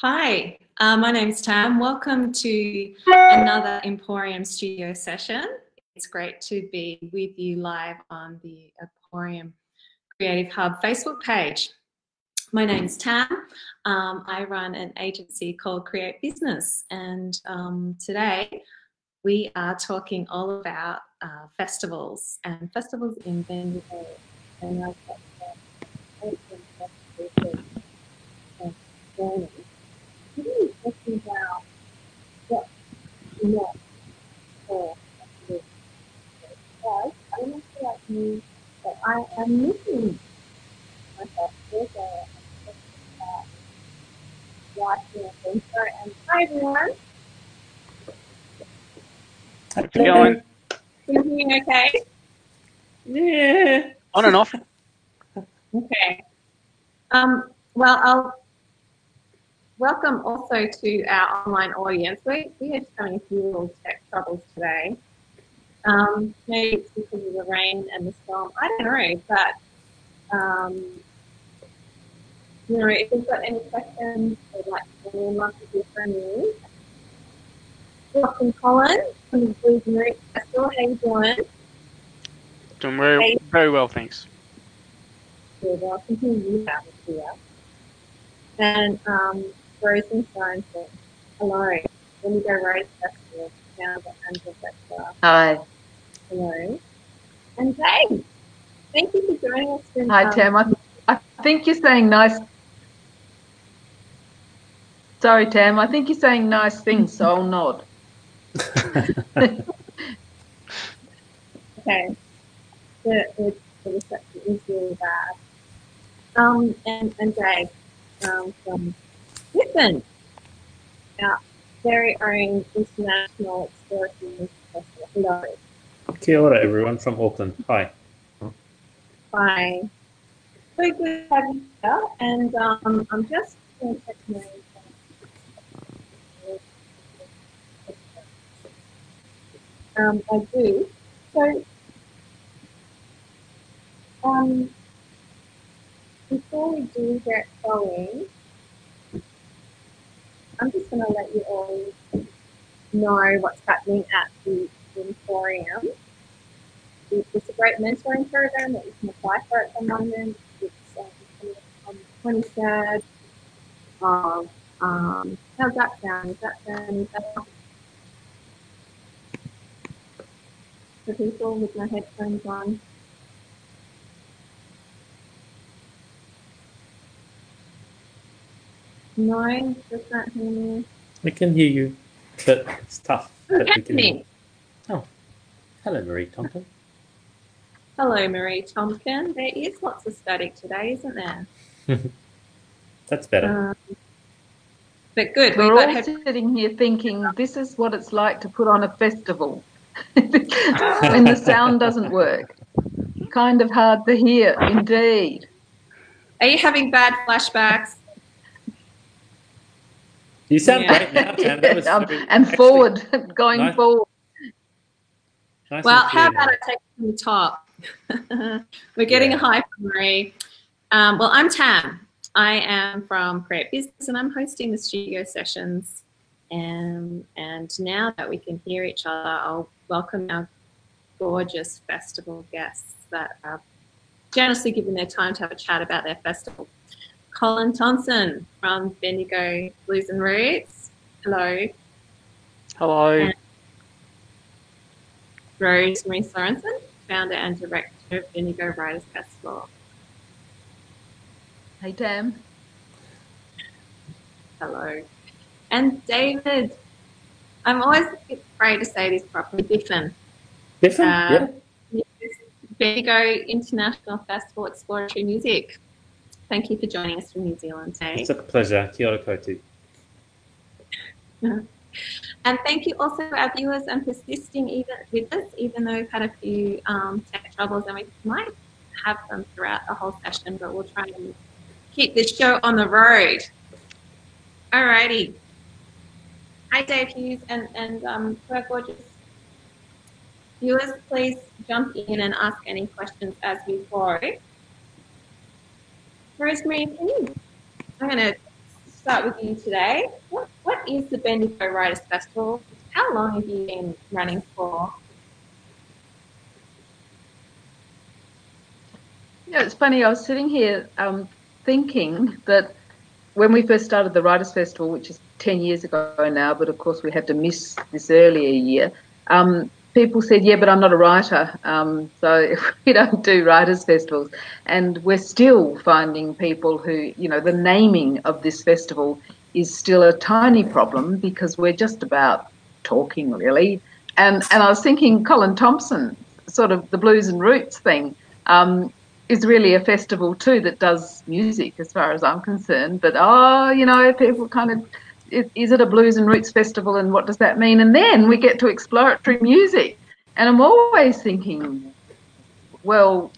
Hi, my name's Tam. Welcome to another Emporium studio session. It's great to be with you live on the Emporium Creative Hub Facebook page. My name's Tam. I run an agency called Create Business, and today we are talking all about festivals and festivals in Bendigo. And I've got some really talking about what's not for festivals. But I don't feel like me that I am missing myself. There's a watching a thing. And hi everyone. How's it going? Can you hear me okay? Yeah. On and off. Okay. Well, I'll welcome also to our online audience. We are just having a few little tech troubles today. Maybe it's because of the rain and the storm. I don't know, but you know, if you've got any questions, I'd like to hear from you. Welcome, Colin from the Rosemary Festival. How you doing? Doing very well, thanks. Good. Well, I can hear you out here. And Rosemary Sorensen. Hello. Bendigo Writers Festival, founder and director. Hi. Hello. And Dave, thank you for joining us. Hi, Tam. I think you're saying nice. Sorry, Tam. I think you're saying nice things, so I'll nod. Okay. The reception is really bad. And Dave from Lisbon, our very own international Exploratory music festival. Hello. Kia ora, everyone from Auckland. Hi. Hi. So good to have you here. And I'm just going to check my I do. So before we do get going, I'm just going to let you all know what's happening at the Emporium. It's a great mentoring program that you can apply for at the moment. It's on the 23rd of, how's that sound? Is that sounding better? For people with my headphones on. No, just not hear me. We can hear you, but it's tough. But we can hear you. Oh, hello, Marie Thompson. Hello, Marie Tompkin. There is lots of static today, isn't there? That's better. But good. We're all sitting here thinking this is what it's like to put on a festival when the sound doesn't work. Kind of hard to hear, indeed. Are you having bad flashbacks? You sound great now, Tam. That was and forward, going nice, forward. Nice. Well, how about I take it from the top? We're getting a high from Marie. Well, I'm Tam. I am from Create Business, and I'm hosting the studio sessions. And now that we can hear each other, I'll welcome our gorgeous festival guests that are generously giving their time to have a chat about their festival. Colin Thompson from Bendigo Blues and Roots. Hello. Hello. And Rosemary Sorensen, founder and director of Bendigo Writers Festival. Hey, Tam. Hello. And David, I'm always afraid to say this properly, Biffin. Biffin? Yeah. Bendigo International Festival Exploratory Music. Thank you for joining us from New Zealand today. It's a pleasure. Kia ora koutou. And thank you also to our viewers and persisting with us, even though we've had a few tech troubles, and we might have them throughout the whole session, but we'll try and keep this show on the road. Alrighty. Hi, Dave Hughes, and to our gorgeous viewers, please jump in and ask any questions as we go. Rosemary, I'm going to start with you today. What is the Bendigo Writers Festival? How long have you been running for? Yeah, it's funny. I was sitting here thinking that when we first started the Writers Festival, which is 10 years ago now, but of course we had to miss this earlier year, people said, yeah, but I'm not a writer, so we don't do writers' festivals. And we're still finding people who, you know, the naming of this festival is still a tiny problem because we're just about talking, really. And I was thinking Colin Thompson, sort of the Blues and Roots thing, is really a festival too that does music as far as I'm concerned. But, you know, people kind of, is it a Blues and Roots festival and what does that mean? And then we get to exploratory music. And I'm always thinking, well,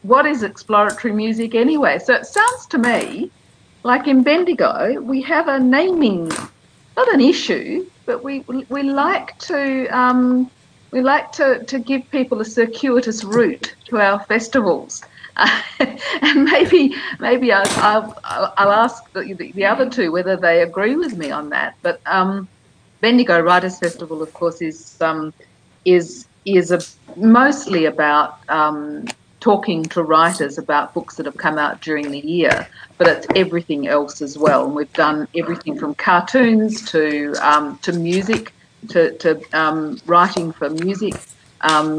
what is exploratory music anyway? So it sounds to me like in Bendigo we have a naming, not an issue, but we like to give people a circuitous route to our festivals. And maybe I'll ask the other two whether they agree with me on that. But Bendigo Writers Festival, of course, is mostly about talking to writers about books that have come out during the year, but it's everything else as well. And we've done everything from cartoons to music, to writing for music.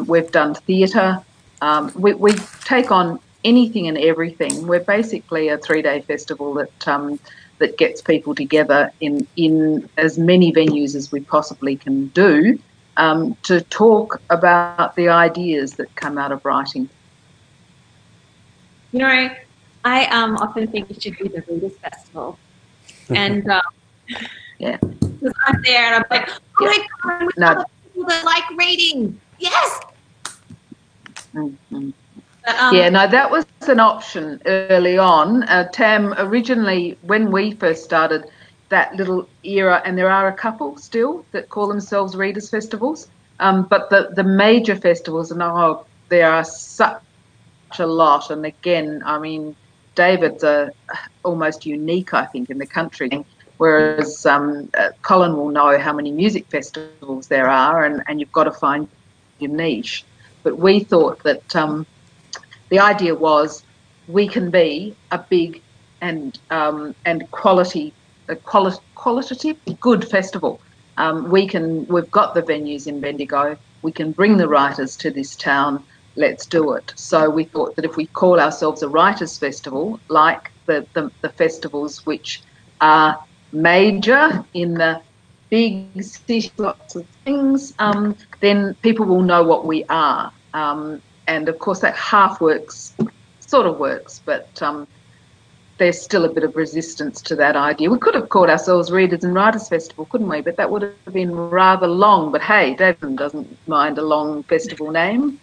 We've done theatre. We take on anything and everything. We're basically a 3-day festival that gets people together in as many venues as we possibly can do to talk about the ideas that come out of writing. You know, I often think it should be the Readers Festival. And yeah, because I'm there and I'm like, oh my God, we have people that like reading. Yes. Mm-hmm. But, yeah, no, that was an option early on. Tam, originally, when we first started that little era, and there are a couple still that call themselves Readers Festivals, but the major festivals, and there are such a lot. And again, I mean, David's almost unique, I think, in the country, whereas Colin will know how many music festivals there are, and you've got to find your niche. But we thought that the idea was we can be a big and qualitative good festival. We've got the venues in Bendigo. We can bring the writers to this town. Let's do it. So we thought that if we call ourselves a writers' festival, like the festivals which are major in the big city, lots of things, then people will know what we are. And of course that sort of works, but there's still a bit of resistance to that idea. We could have called ourselves Readers and Writers Festival, couldn't we? But that would have been rather long. But hey, David doesn't mind a long festival name.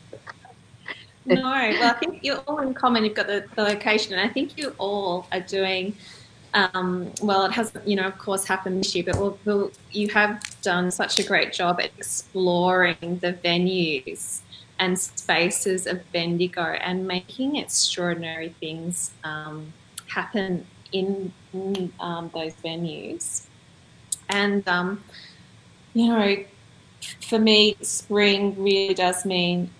No, well, I think you're all in common. You've got the location, and I think you all are doing, well, it hasn't, of course, happened this year, but you have done such a great job at exploring the venues and spaces of Bendigo and making extraordinary things happen in those venues. And, for me, spring really does mean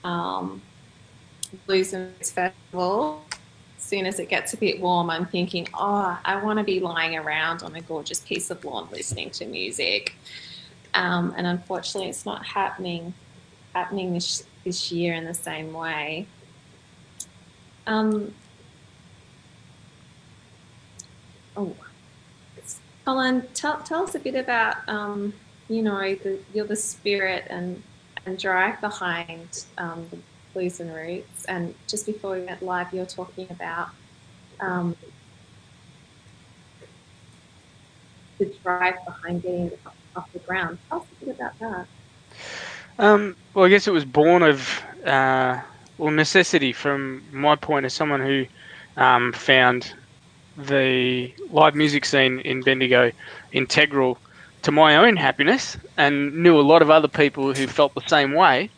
Blues and Roots Festival. As soon as it gets a bit warm, I'm thinking, I want to be lying around on a gorgeous piece of lawn listening to music. And unfortunately, it's not happening this year in the same way. Colin, tell us a bit about you're the spirit and drive behind the Blues and Roots. And just before we went live, you were talking about the drive behind getting it off the ground? Tell us a bit about that. Well, I guess it was born of necessity from my point as someone who found the live music scene in Bendigo integral to my own happiness, and knew a lot of other people who felt the same way.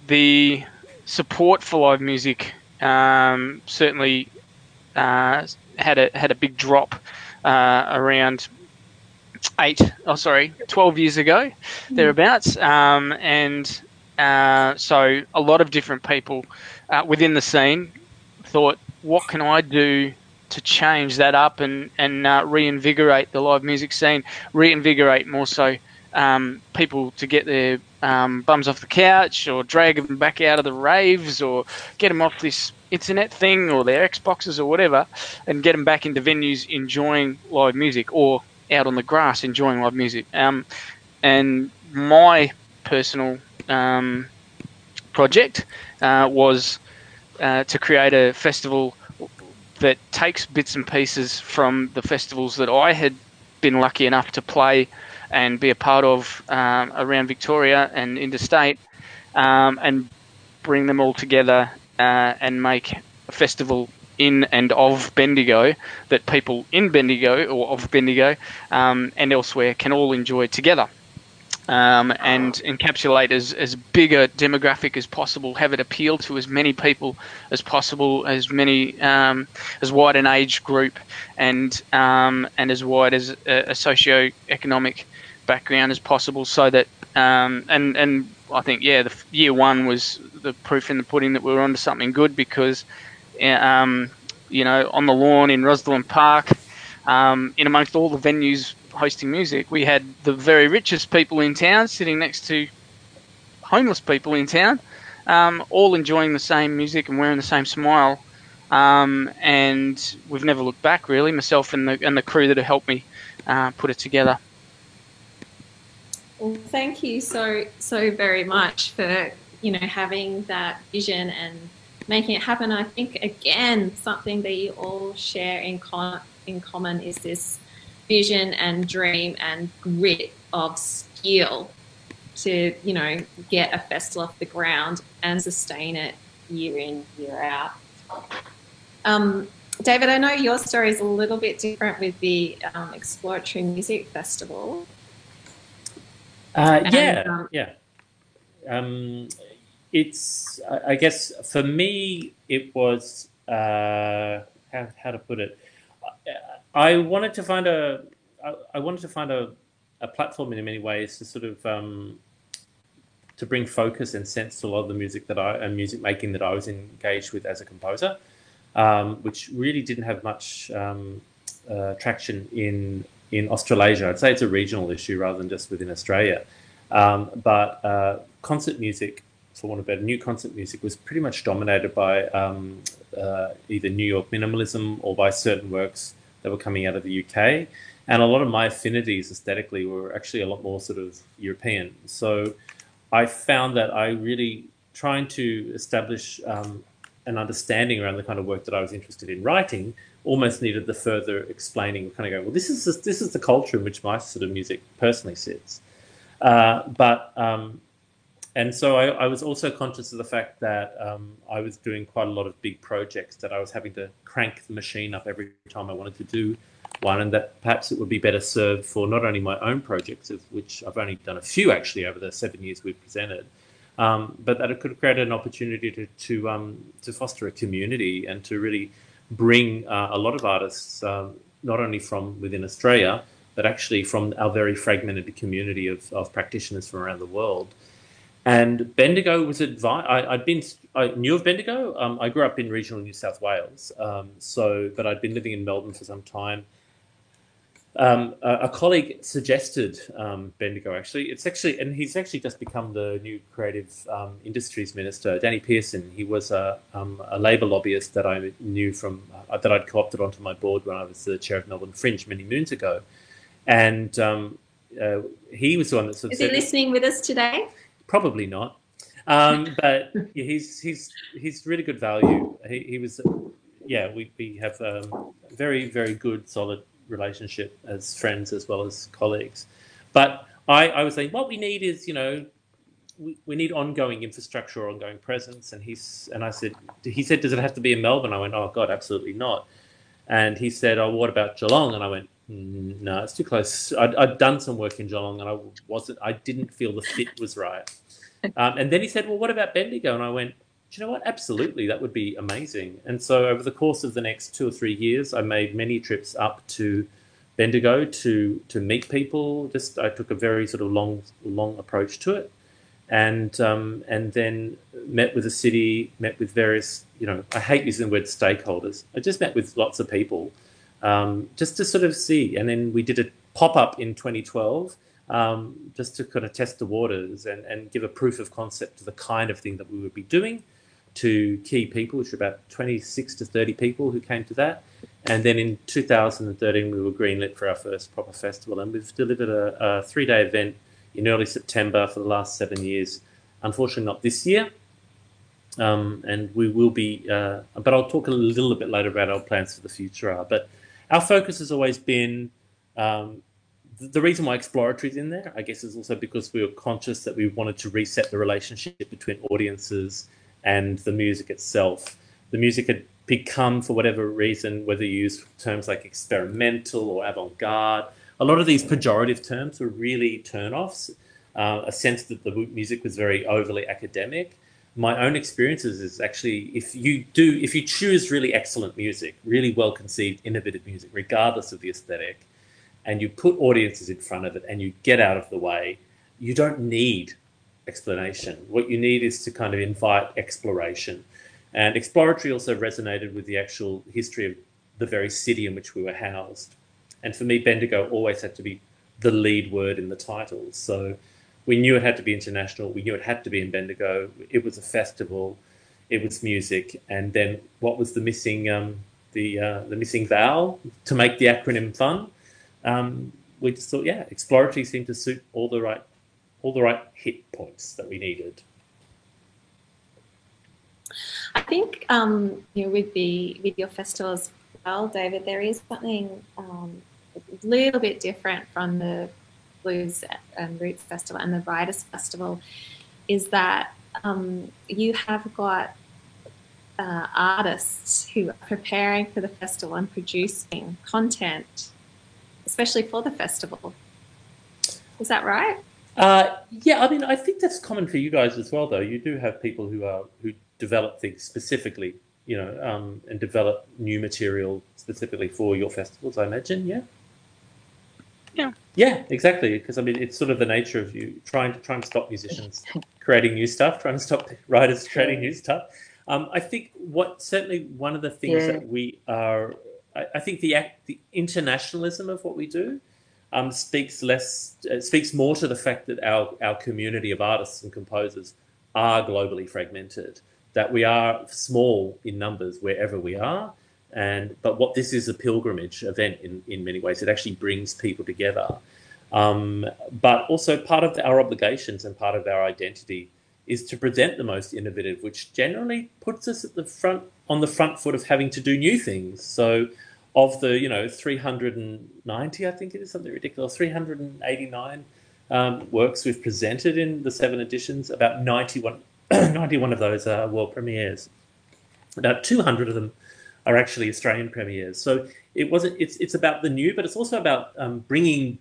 The support for live music certainly had a big drop around 12 years ago, thereabouts, and so a lot of different people within the scene thought, what can I do to change that up and reinvigorate the live music scene, reinvigorate more so people to get their bums off the couch, or drag them back out of the raves, or get them off this internet thing or their Xboxes or whatever, and get them back into venues enjoying live music, or out on the grass enjoying live music. And my personal project was to create a festival that takes bits and pieces from the festivals that I had been lucky enough to play and be a part of around Victoria and interstate, and bring them all together and make a festival in and of Bendigo that people in Bendigo or of Bendigo and elsewhere can all enjoy together. And encapsulate as big a demographic as possible, have it appeal to as many people as possible, as wide an age group, and as wide as a socio-economic background as possible, so that and I think the year one was the proof in the pudding that we were onto something good, because on the lawn in Rosalind Park, in amongst all the venues hosting music, we had the very richest people in town sitting next to homeless people in town, all enjoying the same music and wearing the same smile. And we've never looked back, really, myself and the crew that have helped me put it together. Well, thank you so very much for having that vision and making it happen. I think, again, something that you all share in common is this vision and dream and grit of skill to get a festival off the ground and sustain it year in, year out. David, I know your story is a little bit different with the Exploratory Music Festival. It's, I guess, for me, it was how to put it. I wanted to find a platform in many ways to sort of to bring focus and sense to a lot of the music music making that I was engaged with as a composer, which really didn't have much traction in Australasia. I'd say it's a regional issue rather than just within Australia. But concert music, for want of better, new concert music was pretty much dominated by either New York minimalism or by certain works that were coming out of the UK. And a lot of my affinities aesthetically were actually a lot more sort of European. So I found that I really, trying to establish an understanding around the kind of work that I was interested in writing, almost needed the further explaining, kind of going, well, this is the culture in which my sort of music personally sits. And so I was also conscious of the fact that I was doing quite a lot of big projects, that I was having to crank the machine up every time I wanted to do one, and that perhaps it would be better served for not only my own projects, of which I've only done a few actually over the 7 years we've presented, but that it could create an opportunity to foster a community and to really bring a lot of artists, not only from within Australia, but actually from our very fragmented community of practitioners from around the world. And Bendigo was I knew of Bendigo. I grew up in regional New South Wales, but I'd been living in Melbourne for some time. A colleague suggested Bendigo, actually. And he's actually just become the new creative industries minister, Danny Pearson. He was a Labor lobbyist that I knew from, that I'd co-opted onto my board when I was the chair of Melbourne Fringe many moons ago. And he was the one that sort of said, is he listening with us today? Probably not, but yeah, he's really good value. He was, we have very, very good, solid relationship as friends as well as colleagues. But I was saying, what we need is, we need ongoing infrastructure or ongoing presence. And he said, does it have to be in Melbourne? I went, oh God, absolutely not. And he said, oh, what about Geelong? And I went, no, it's too close. I'd done some work in Geelong and I didn't feel the fit was right. And then he said, well, what about Bendigo? And I went, do you know what? Absolutely, that would be amazing. And so over the course of the next 2 or 3 years, I made many trips up to Bendigo to meet people. I took a very sort of long approach to it, and then met with the city, met with various, I hate using the word stakeholders. I just met with lots of people, just to sort of see. And then we did a pop-up in 2012, just to kind of test the waters and give a proof of concept to the kind of thing that we would be doing to key people, which were about 26 to 30 people who came to that. And then in 2013, we were greenlit for our first proper festival, and we've delivered a 3-day event in early September for the last 7 years. Unfortunately, not this year. And we will be, but I'll talk a little bit later about our plans for the future. But our focus has always been, the reason why Exploratory is in there, I guess, is also because we were conscious that we wanted to reset the relationship between audiences and the music itself. The music had become, for whatever reason, whether you use terms like experimental or avant-garde, a lot of these pejorative terms were really turn-offs, a sense that the music was very overly academic. My own experiences is actually, if you choose really excellent music, really well-conceived, innovative music, regardless of the aesthetic, and you put audiences in front of it and you get out of the way, you don't need explanation. What you need is to kind of invite exploration. And Exploratory also resonated with the actual history of the very city in which we were housed. And for me, Bendigo always had to be the lead word in the title. So we knew it had to be international. We knew it had to be in Bendigo. It was a festival. It was music. And then what was the missing vowel to make the acronym fun? We just thought, yeah, Exploratory seemed to suit all the right hit points that we needed. I think with your festival as well, David, there is something a little bit different from the Blues and Roots Festival and the Writers Festival, is that you have got artists who are preparing for the festival and producing content, especially for the festival. Is that right? Yeah, I mean, I think that's common for you guys as well, though. You do have people who develop things specifically, and develop new material specifically for your festivals, I imagine, yeah? Yeah, exactly, because, I mean, it's sort of the nature of you trying to stop musicians creating new stuff, trying to stop writers creating new stuff. I think certainly one of the things that we are, I think the internationalism of what we do speaks more to the fact that our community of artists and composers are globally fragmented, that we are small in numbers wherever we are, but what this is a pilgrimage event in many ways. It actually brings people together, but also part of our obligations and part of our identity is to present the most innovative, which generally puts us on the front foot of having to do new things. So of the 390, I think it is, something ridiculous, 389 works we've presented in the 7 editions, about 91 of those are world premieres. About 200 of them are actually Australian premieres. So it's about the new, but it's also about bringing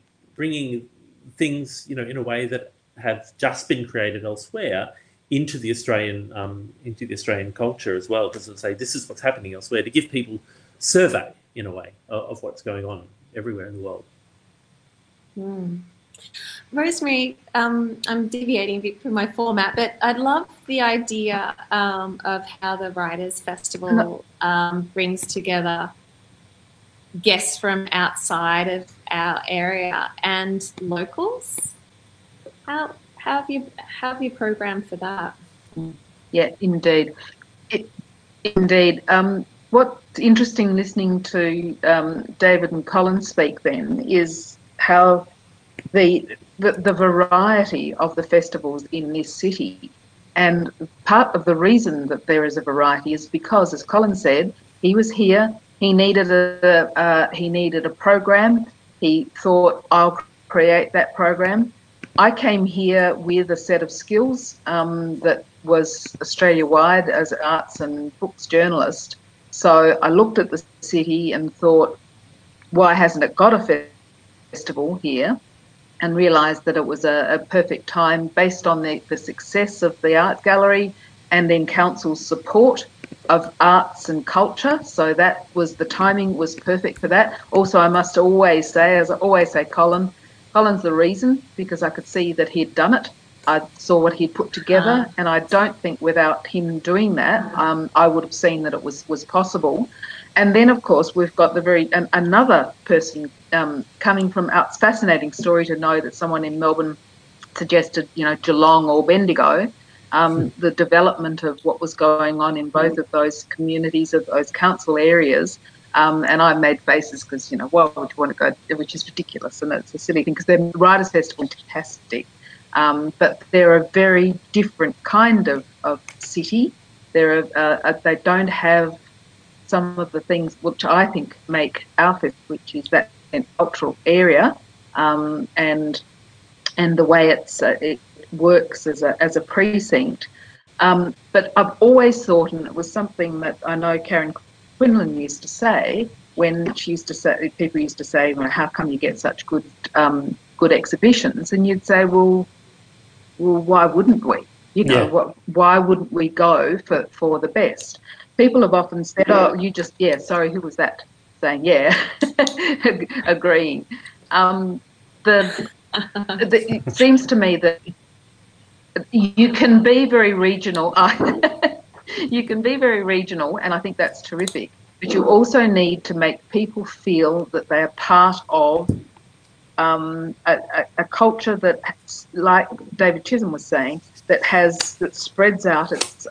things in a way that have just been created elsewhere into the Australian culture as well, because say this is what's happening elsewhere, to give people survey in a way of what's going on everywhere in the world. Rosemary, I'm deviating a bit from my format, but I'd love the idea of how the Writers Festival brings together guests from outside of our area and locals. How have you programmed for that? Yeah, indeed. What's interesting listening to David and Colin speak then is how the variety of the festivals in this city, and part of the reason that there is a variety is because, as Colin said, he was here, He needed a program. He thought, I'll create that program. I came here with a set of skills that was Australia-wide as an arts and books journalist. So I looked at the city and thought, why hasn't it got a festival here? And realised that it was a perfect time based on the success of the art gallery and then council's support of arts and culture. So that was, the timing was perfect for that. Also, I must always say, as I always say, Colin's the reason, because I could see that he'd done it. I saw what he'd put together, and I don't think without him doing that, I would have seen that it was possible. And then, of course, we've got another person coming from out. It's a fascinating story to know that someone in Melbourne suggested, Geelong or Bendigo, the development of what was going on in both of those communities, of those council areas. And I made faces because, why would you want to go, which is ridiculous, and it's a silly thing because the Writers Festival is fantastic. But they're a very different kind of city. They don't have some of the things which I think make our festival, which is that cultural area, and the way it works as a precinct. But I've always thought, and it was something that I know Karen Quinlan used to say when she used to say, people used to say, how come you get such good exhibitions? And you'd say, well, why wouldn't we? Why wouldn't we go for the best? People have often said, oh, you just, sorry, who was that? Saying, agreeing. It seems to me that you can be very regional. You can be very regional, and I think that's terrific. But you also need to make people feel that they are part of a culture that, like David Chisholm was saying, that spreads out. It's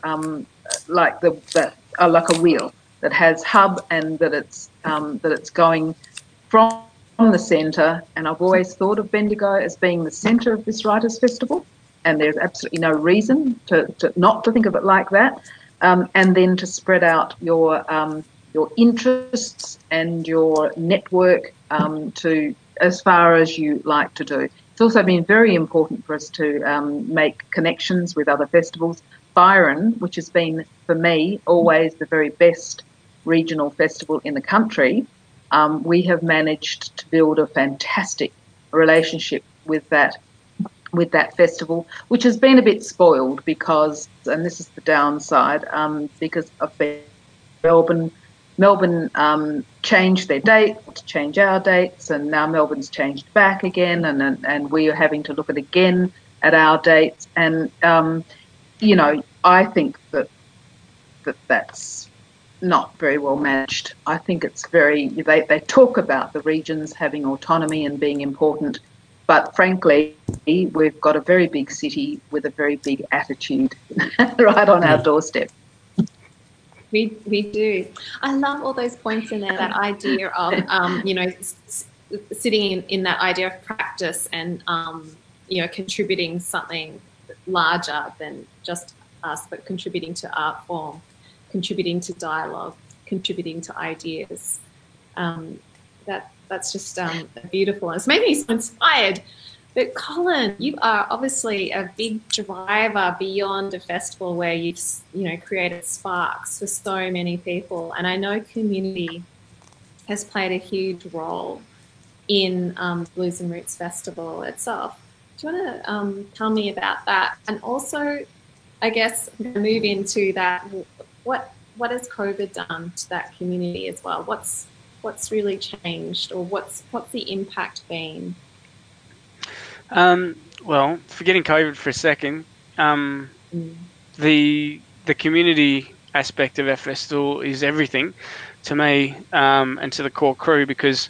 like like a wheel that has hub, and that it's going from the centre. And I've always thought of Bendigo as being the centre of this Writers' Festival, and there's absolutely no reason to not to think of it like that. And then to spread out your interests and your network to as far as you like to do. It's also been very important for us to make connections with other festivals. Byron, which has been, for me, always the very best regional festival in the country, we have managed to build a fantastic relationship with that festival, which has been a bit spoiled because, and this is the downside, because of Melbourne changed their date to change our dates, and now Melbourne's changed back again, and we are having to look at our dates. And I think that's not very well managed. I think it's they talk about the regions having autonomy and being important, but frankly, we've got a very big city with a very big attitude right on our doorstep. We do. I love all those points in there, that idea of, sitting in that idea of practice and, contributing something larger than just us, but contributing to art form, contributing to dialogue, contributing to ideas. That's just beautiful. It's made me so inspired. But Colin, you are obviously a big driver beyond a festival where you've, created sparks for so many people. And I know community has played a huge role in Blues and Roots Festival itself. Do you want to tell me about that? And also, I guess, move into that, what has COVID done to that community as well? What's really changed, or what's the impact been? Well, forgetting COVID for a second, the community aspect of our festival is everything to me, and to the core crew, because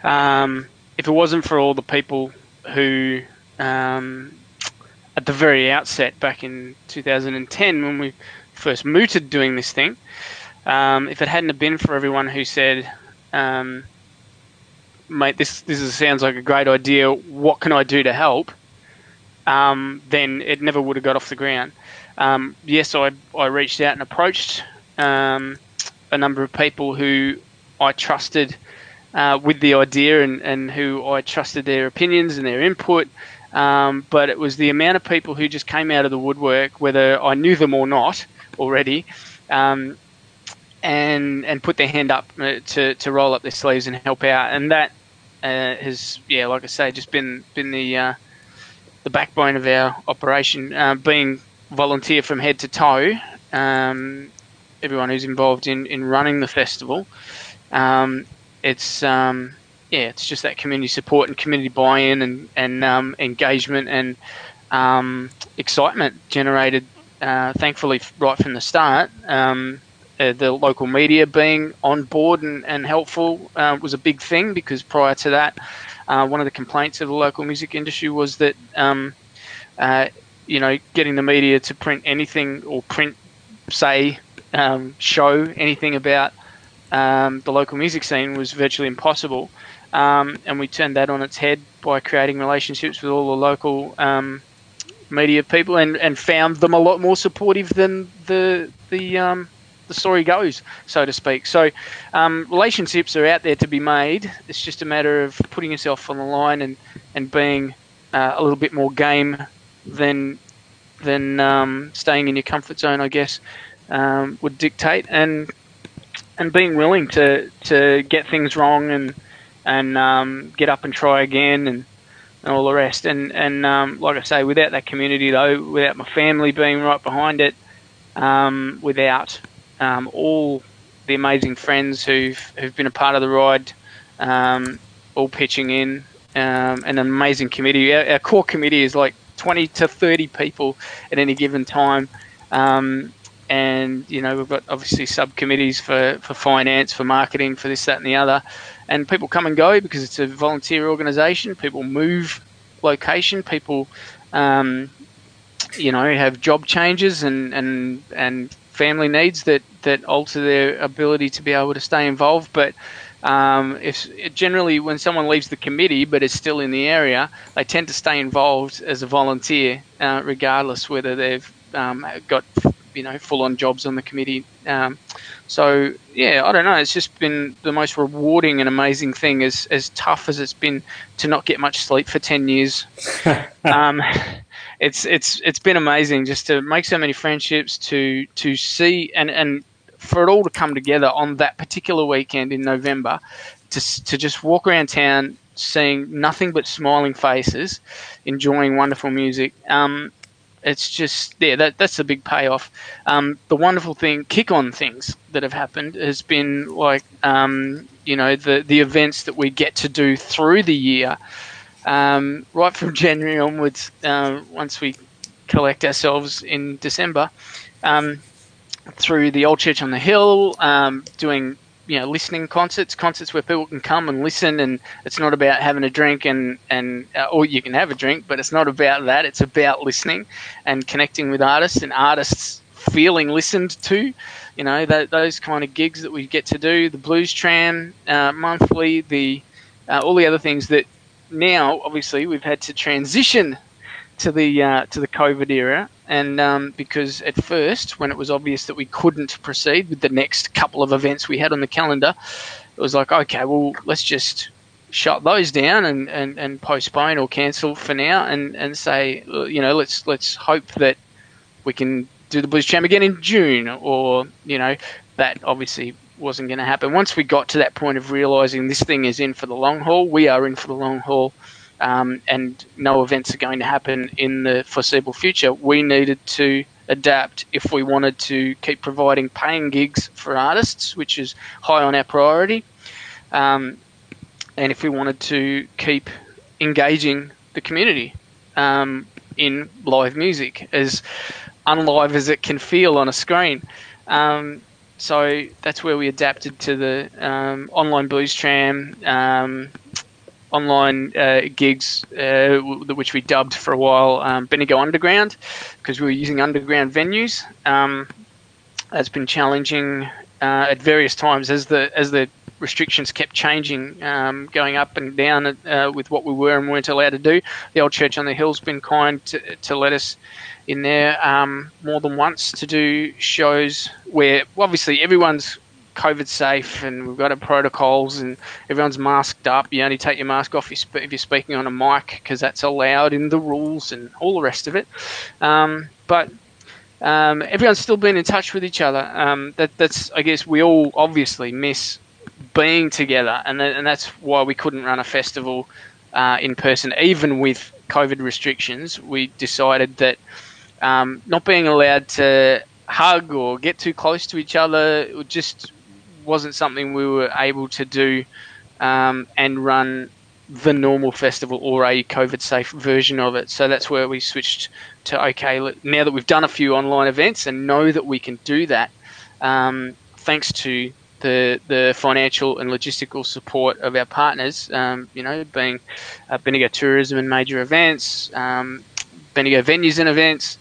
if it wasn't for all the people who, at the very outset back in 2010 when we first mooted doing this thing, if it hadn't have been for everyone who said, mate, this sounds like a great idea, what can I do to help, then it never would have got off the ground. Yes, I reached out and approached a number of people who I trusted with the idea and who I trusted their opinions and their input. But it was the amount of people who just came out of the woodwork, whether I knew them or not already, and put their hand up to roll up their sleeves and help out. And that has, like I say, just been the backbone of our operation, being volunteer from head to toe. Everyone who's involved in running the festival, it's just that community support and community buy-in and engagement and excitement generated, thankfully, right from the start. The local media being on board and helpful was a big thing, because prior to that, one of the complaints of the local music industry was that getting the media to print anything or show anything about the local music scene was virtually impossible. And we turned that on its head by creating relationships with all the local media people and found them a lot more supportive than the story goes, so to speak. So relationships are out there to be made. It's just a matter of putting yourself on the line and being a little bit more game than staying in your comfort zone, I guess, would dictate, and being willing to get things wrong and get up and try again and all the rest. And like I say, without that community, though, without my family being right behind it, without all the amazing friends who've been a part of the ride, all pitching in, an amazing committee. Our core committee is like 20 to 30 people at any given time. And, we've got obviously subcommittees for finance, for marketing, for this, that and the other. And people come and go because it's a volunteer organisation. People move location. People, have job changes and family needs that alter their ability to be able to stay involved. But generally, when someone leaves the committee but is still in the area, they tend to stay involved as a volunteer, regardless whether they've got full-on jobs on the committee. So I don't know. It's just been the most rewarding and amazing thing, as tough as it's been to not get much sleep for 10 years. It's been amazing just to make so many friendships, to see and for it all to come together on that particular weekend in November, to just walk around town seeing nothing but smiling faces, enjoying wonderful music. It's just, that's a big payoff. The wonderful thing, kick-on things that have happened has been like, the events that we get to do through the year, right from January onwards, once we collect ourselves in December, through the Old Church on the Hill, doing listening concerts where people can come and listen, and it's not about having a drink or you can have a drink, but it's not about that. It's about listening and connecting with artists, and artists feeling listened to. Those kind of gigs that we get to do, the Blues Tram monthly, all the other things that now obviously we've had to transition to the COVID era, and because at first, when it was obvious that we couldn't proceed with the next couple of events we had on the calendar, it was like, okay, well, let's just shut those down and postpone or cancel for now, and say, let's hope that we can do the Blues Tram again in June, or that obviously wasn't going to happen. Once we got to that point of realising this thing is in for the long haul, we are in for the long haul. And no events are going to happen in the foreseeable future, we needed to adapt if we wanted to keep providing paying gigs for artists, which is high on our priority, and if we wanted to keep engaging the community in live music, as unlive as it can feel on a screen. So that's where we adapted to the online Blues Tram, online gigs, which we dubbed for a while Bendigo Underground, because we were using underground venues. That's been challenging at various times as the restrictions kept changing, going up and down with what we were and weren't allowed to do. The Old Church on the Hill's been kind to let us in there more than once to do shows where obviously everyone's COVID safe, and we've got our protocols, and everyone's masked up. You only take your mask off if you're speaking on a mic, because that's allowed in the rules and all the rest of it. But everyone's still been in touch with each other. That's, I guess, we all obviously miss being together, and that's why we couldn't run a festival in person, even with COVID restrictions. We decided that not being allowed to hug or get too close to each other, it just wasn't something we were able to do and run the normal festival or a COVID safe version of it. So that's where we switched to, okay, now that we've done a few online events and know that we can do that, thanks to the financial and logistical support of our partners, being Bendigo Tourism and Major Events, Bendigo Venues and Events,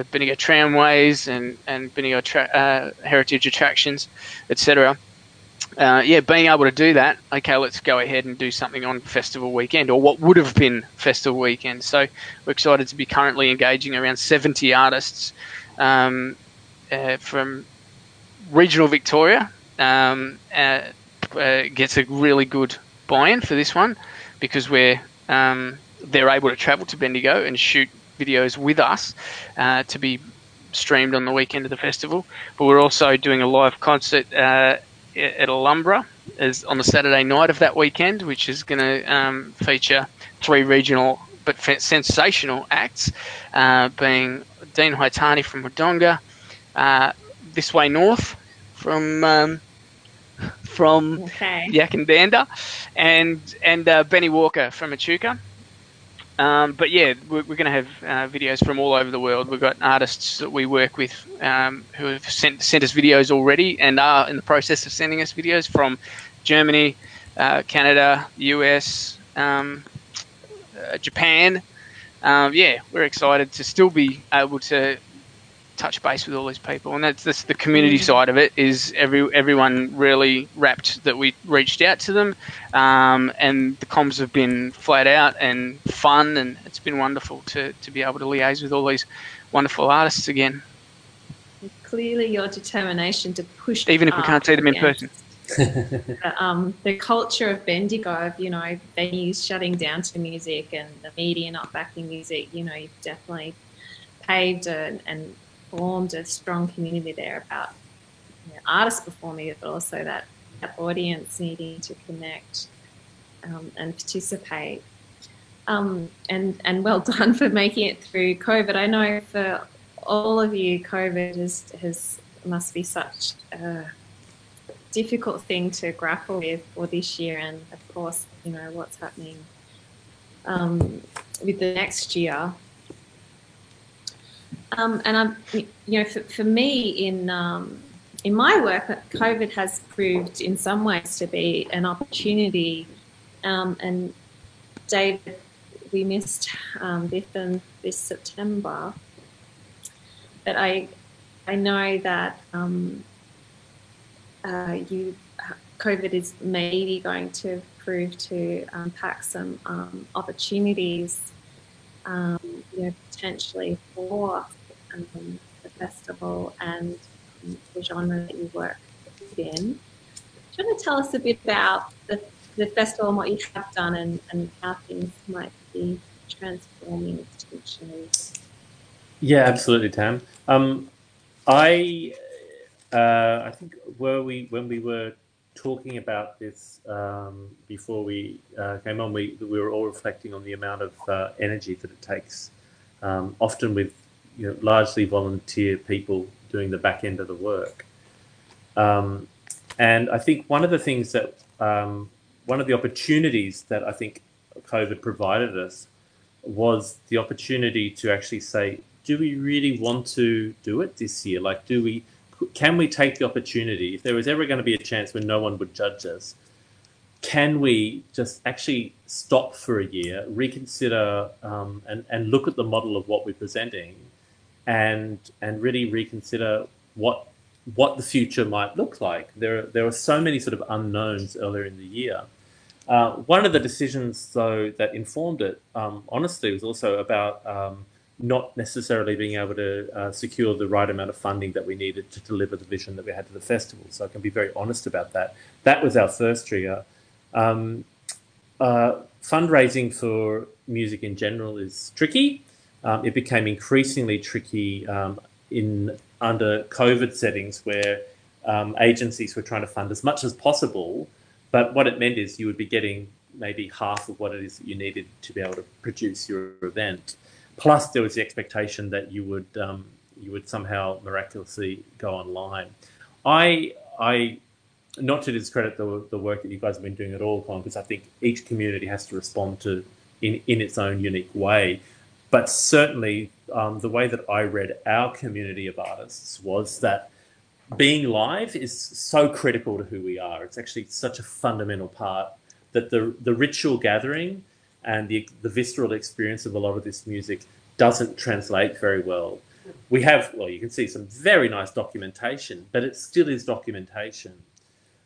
Bendigo Tramways and Bendigo Heritage Attractions, etc. Being able to do that, okay, let's go ahead and do something on festival weekend, or what would have been festival weekend. So we're excited to be currently engaging around 70 artists from regional Victoria. Gets a really good buy-in for this one, because they're able to travel to Bendigo and shoot videos with us to be streamed on the weekend of the festival. But we're also doing a live concert at Alumbra on the Saturday night of that weekend, which is going to feature 3 regional but sensational acts, being Dean Haitani from Wodonga, This Way North from Yakandanda, and Benny Walker from Echuca. But yeah, we're going to have videos from all over the world. We've got artists that we work with who have sent us videos already and are in the process of sending us videos from Germany, Canada, US, Japan. We're excited to still be able to touch base with all these people, and that's the community side of it. Is everyone really rapt that we reached out to them, and the comms have been flat out and fun, and it's been wonderful to be able to liaise with all these wonderful artists again. Clearly, your determination to push, even if we can't see them in person. The culture of Bendigo, of venues shutting down to music and the media not backing music, you've definitely paved and formed a strong community there about artists performing it, but also that audience needing to connect and participate. And well done for making it through COVID. I know for all of you, COVID must be such a difficult thing to grapple with for this year, and of course, what's happening with the next year. And for me, in my work, COVID has proved in some ways to be an opportunity. And David, we missed Biffin this September, but I know that COVID is maybe going to prove to unpack some opportunities, potentially for the festival and the genre that you work in. Do you want to tell us a bit about the festival and what you have done and how things might be transforming potentially? Yeah, absolutely, Tam. I think when we were talking about this before we came on, we were all reflecting on the amount of energy that it takes, often with largely volunteer people doing the back end of the work. And I think one of the things that one of the opportunities that I think COVID provided us was the opportunity to actually say, do we really want to do it this year? Like, can we take the opportunity, if there was ever going to be a chance when no one would judge us, can we just actually stop for a year, reconsider, and look at the model of what we're presenting, and really reconsider what the future might look like? There were so many sort of unknowns earlier in the year. One of the decisions, though, that informed it, honestly, was also about not necessarily being able to secure the right amount of funding that we needed to deliver the vision that we had to the festival. So I can be very honest about that. That was our first trigger. Fundraising for music in general is tricky. It became increasingly tricky under COVID settings where agencies were trying to fund as much as possible, but what it meant is you would be getting maybe half of what it is that you needed to be able to produce your event. Plus, there was the expectation that you would somehow miraculously go online. I not to discredit the work that you guys have been doing at all, Colin, because I think each community has to respond to in its own unique way. But certainly, the way that I read our community of artists was that being live is so critical to who we are. It's actually such a fundamental part that the ritual gathering and the visceral experience of a lot of this music doesn't translate very well. We have, well, you can see some very nice documentation, but it still is documentation.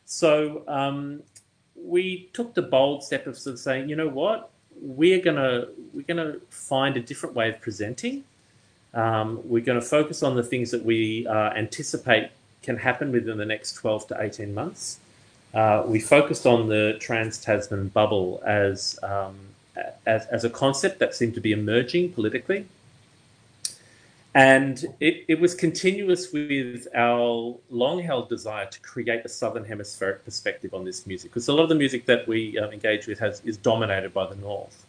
So we took the bold step of sort of saying, you know what, we're gonna find a different way of presenting. We're going to focus on the things that we anticipate can happen within the next 12 to 18 months. We focused on the Trans-Tasman bubble as a concept that seemed to be emerging politically. And it was continuous with our long-held desire to create a Southern Hemispheric perspective on this music, because a lot of the music that we engage with is dominated by the North.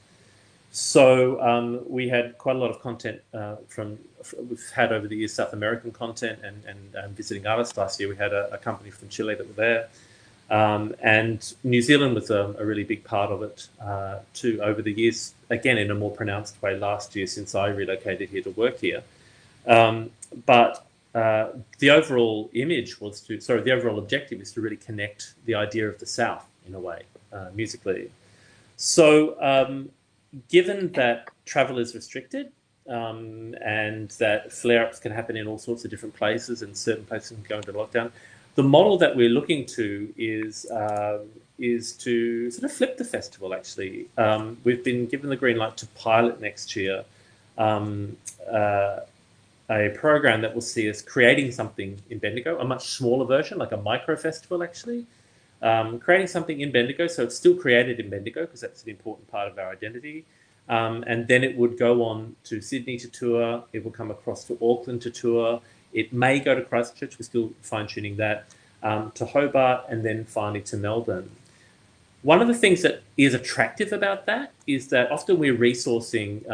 So we had quite a lot of content we've had over the years, South American content and visiting artists. Last year we had a company from Chile that were there. And New Zealand was a really big part of it too over the years, again, in a more pronounced way last year since I relocated here to work here. But the overall the overall objective is to really connect the idea of the South in a way, musically. So given that travel is restricted and that flare-ups can happen in all sorts of different places and certain places can go into lockdown, the model that we're looking to is to sort of flip the festival, actually. We've been given the green light to pilot next year a program that will see us creating something in Bendigo, a much smaller version, like a micro festival, actually. Creating something in Bendigo, so it's still created in Bendigo because that's an important part of our identity. And then it would go on to Sydney to tour. It will come across to Auckland to tour. It may go to Christchurch. We're still fine-tuning that, to Hobart, and then finally to Melbourne. One of the things that is attractive about that is that often we're resourcing,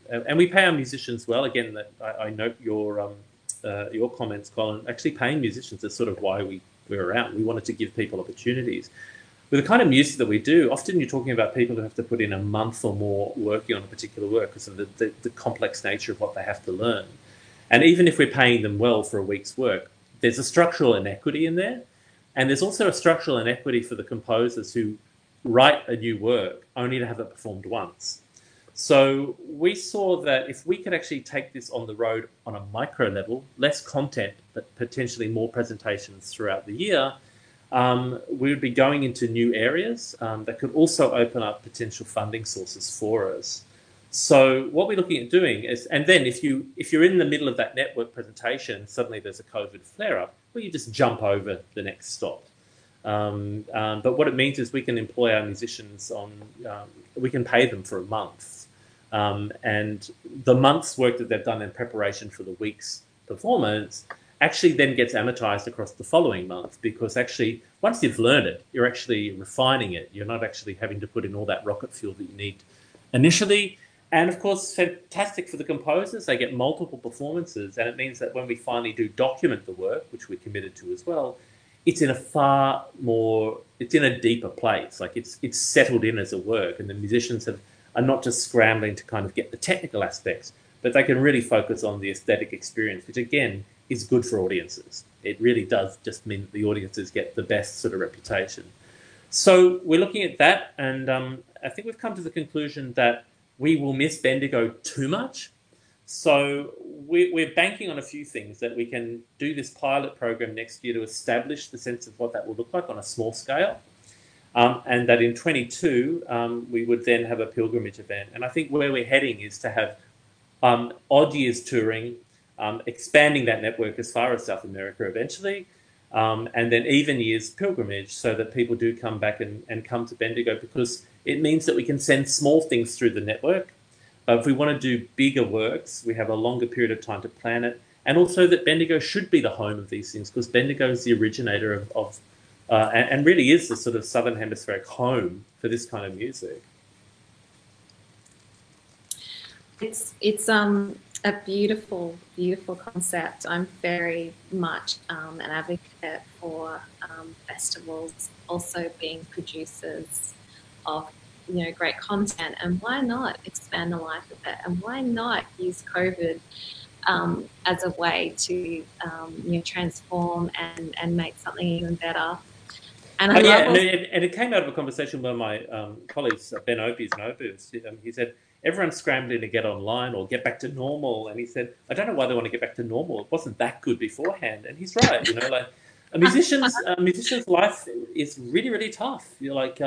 and we pay our musicians well. Again, that I note your comments, Colin. Actually, paying musicians is sort of why we're around. We wanted to give people opportunities. With the kind of music that we do, often you're talking about people who have to put in a month or more working on a particular work because of the complex nature of what they have to learn. And even if we're paying them well for a week's work, there's a structural inequity in there. And there's also a structural inequity for the composers who write a new work only to have it performed once. So we saw that if we could actually take this on the road on a micro level, less content, but potentially more presentations throughout the year, we would be going into new areas that could also open up potential funding sources for us. So what we're looking at doing is, and then if you're in the middle of that network presentation, suddenly there's a COVID flare-up, well, you just jump over the next stop. But what it means is we can employ our musicians we can pay them for a month. And the month's work that they've done in preparation for the week's performance actually then gets amortized across the following month, because actually once you've learned it, you're actually refining it. You're not actually having to put in all that rocket fuel that you need initially. And of course, fantastic for the composers. They get multiple performances, and it means that when we finally do document the work, which we're committed to as well, it's in a deeper place. Like it's settled in as a work, and the musicians are not just scrambling to kind of get the technical aspects, but they can really focus on the aesthetic experience, which again is good for audiences. It really does just mean that the audiences get the best sort of reputation. So we're looking at that, and I think we've come to the conclusion that we will miss Bendigo too much. So we're banking on a few things, that we can do this pilot program next year to establish the sense of what that will look like on a small scale. And that in 22, we would then have a pilgrimage event. And I think where we're heading is to have odd years touring, expanding that network as far as South America eventually, and then even years pilgrimage, so that people do come back and come to Bendigo, because it means that we can send small things through the network. But if we want to do bigger works, we have a longer period of time to plan it. And also that Bendigo should be the home of these things, because Bendigo is the originator of and really is the sort of Southern Hemispheric home for this kind of music. It's a beautiful, beautiful concept. I'm very much an advocate for festivals also being producers of, you know, great content, and why not expand the life of it, and why not use COVID as a way to you know, transform and make something even better. And and it came out of a conversation with my colleagues, Ben Opie's and Opus. He said, everyone's scrambling to get online or get back to normal. And he said, I don't know why they want to get back to normal. It wasn't that good beforehand. And he's right. You know, like a musician's life is really, really tough. You're like,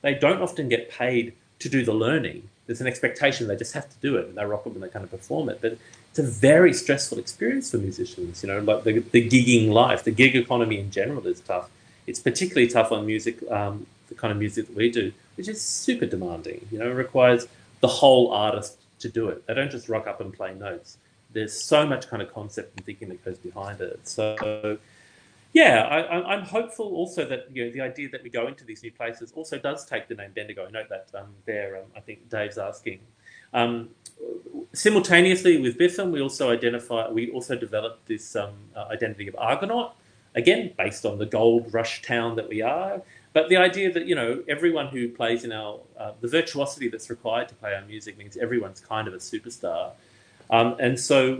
they don't often get paid to do the learning. There's an expectation they just have to do it, and they rock up and they kind of perform it. But it's a very stressful experience for musicians. You know, like the gigging life, the gig economy in general is tough. It's particularly tough on music, the kind of music that we do, which is super demanding. You know, it requires the whole artist to do it. They don't just rock up and play notes. There's so much kind of concept and thinking that goes behind it. So, yeah, I'm hopeful also that, you know, the idea that we go into these new places also does take the name Bendigo. I note that there. I think Dave's asking. Simultaneously with Biffin, we also developed this identity of Argonaut. Again, based on the gold rush town that we are, but the idea that, you know, everyone who plays in our, the virtuosity that's required to play our music means everyone's kind of a superstar. And so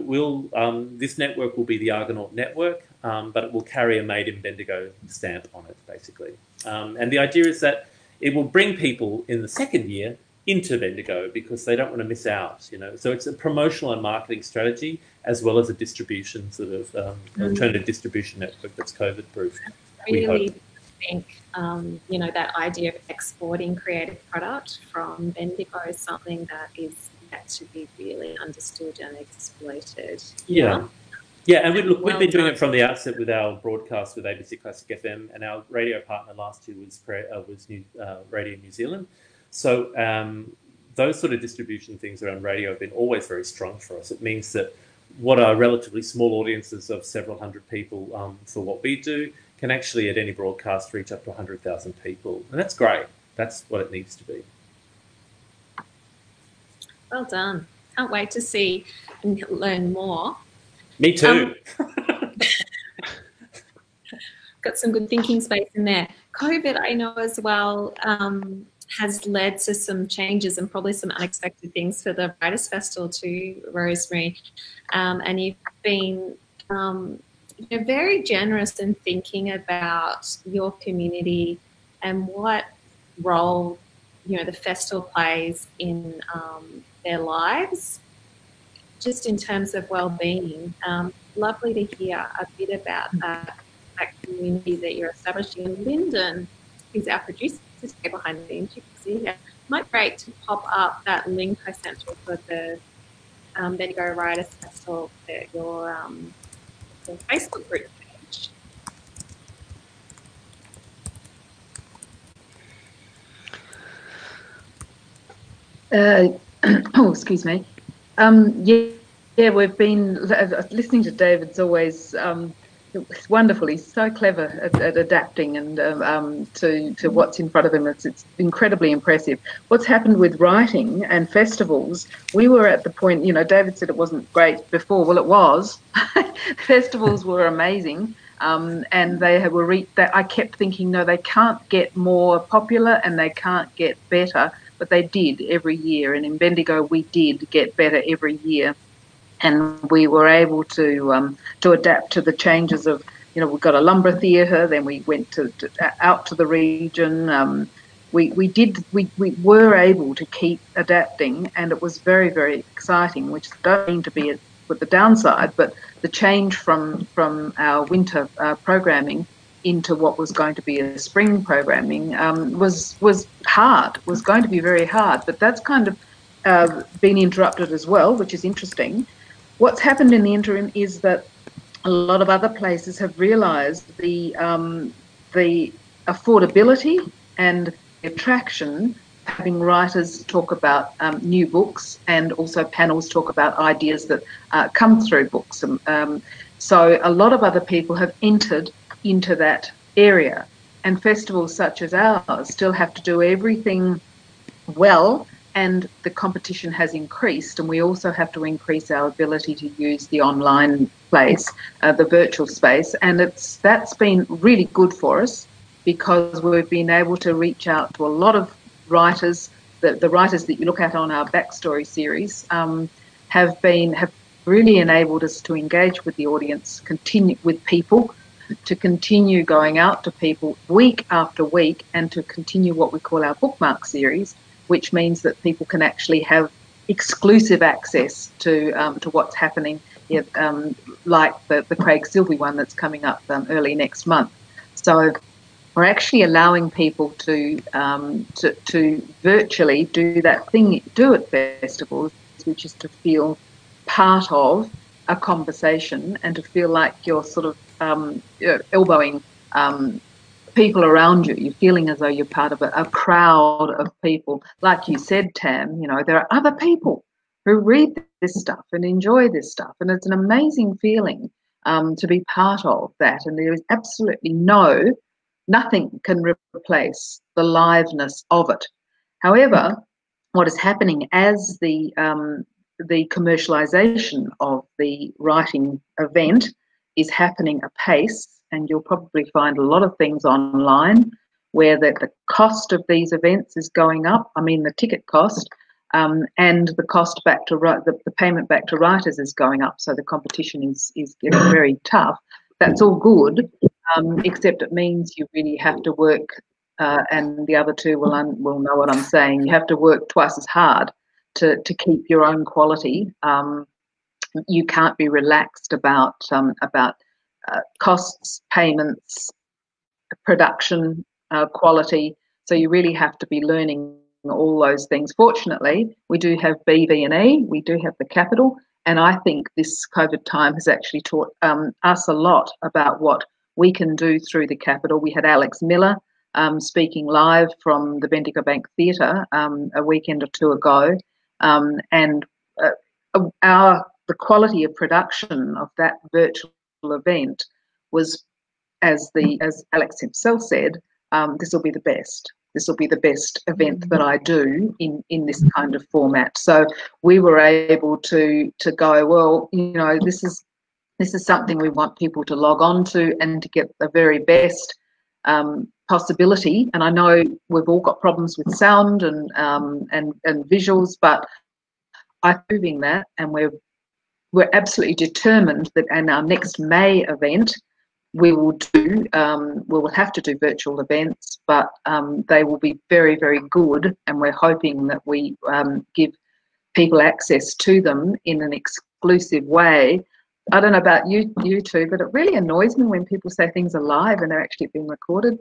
this network will be the Argonaut network, but it will carry a Made in Bendigo stamp on it, basically. And the idea is that it will bring people in the second year into Bendigo because they don't want to miss out, you know. So it's a promotional and marketing strategy as well as a distribution sort of alternative distribution network that's COVID-proof. I really think, you know, that idea of exporting creative product from Bendigo is something that is yet to be really understood and exploited. Yeah. Yeah, and we've been doing it from the outset with our broadcast with ABC Classic FM, and our radio partner last year was Radio New Zealand. So those sort of distribution things around radio have been always very strong for us. It means that what are relatively small audiences of several hundred people for what we do can actually at any broadcast reach up to 100,000 people. And that's great. That's what it needs to be. Well done. Can't wait to see and learn more. Me too. Got some good thinking space in there. COVID, I know as well, has led to some changes and probably some unexpected things for the Writers Festival too, Rosemary. And you've been very generous in thinking about your community and what role, you know, the festival plays in their lives, just in terms of well-being. Lovely to hear a bit about that community that you're establishing. And Lyndon, who's our producer behind the scenes, you can see here, might be great to pop up that link I sent you for the Bendigo Writers Festival, your Facebook group page. Oh, excuse me. Yeah, we've been listening to David's always it's wonderful. He's so clever at adapting and to what's in front of him. It's incredibly impressive. What's happened with writing and festivals, we were at the point, you know, David said it wasn't great before. Well, it was. Festivals were amazing. And they were I kept thinking, no, they can't get more popular and they can't get better, but they did every year. And in Bendigo, we did get better every year. And we were able to adapt to the changes of, you know, we've got a lumber theatre, then we went out to the region. We were able to keep adapting, and it was very, very exciting, which don't mean to be with the downside, but the change from our winter programming into what was going to be a spring programming was hard, was going to be very hard. But that's kind of been interrupted as well, which is interesting. What's happened in the interim is that a lot of other places have realised the affordability and the attraction having writers talk about new books, and also panels talk about ideas that come through books. So a lot of other people have entered into that area, and festivals such as ours still have to do everything well, and the competition has increased, and we also have to increase our ability to use the online place, the virtual space, and that's been really good for us, because we've been able to reach out to a lot of writers. The writers that you look at on our backstory series have really enabled us to engage with the audience, continue with people, to continue going out to people week after week, and to continue what we call our bookmark series, which means that people can actually have exclusive access to what's happening, like the Craig Silvey one that's coming up early next month. So we're actually allowing people to virtually do that thing you do at festivals, which is to feel part of a conversation and to feel like you're sort of elbowing people around you. You're feeling as though you're part of a crowd of people. Like you said, Tam, there are other people who read this stuff and enjoy this stuff, and it's an amazing feeling to be part of that. And there is absolutely nothing can replace the liveness of it. However, what is happening as the commercialisation of the writing event is happening apace, and you'll probably find a lot of things online where the cost of these events is going up. I mean, the ticket cost and the cost back to the payment back to writers is going up. So the competition is getting very tough. That's all good, except it means you really have to work, and the other two will know what I'm saying. You have to work twice as hard to keep your own quality. You can't be relaxed about costs, payments, production, quality. So you really have to be learning all those things. Fortunately, we do have BV&E, we do have the capital, and I think this COVID time has actually taught us a lot about what we can do through the capital. We had Alex Miller speaking live from the Bendigo Bank Theatre a weekend or two ago, and the quality of production of that virtual event was, as Alex himself said, this will be the best. This will be the best event that I do in this kind of format. So we were able to go, well, this is something we want people to log on to and to get the very best possibility. And I know we've all got problems with sound and visuals, but I'm proving that, and we're absolutely determined that in our next May event we will have to do virtual events, but they will be very, very good, and we're hoping that we give people access to them in an exclusive way. I don't know about you two, but it really annoys me when people say things are live and they're actually being recorded.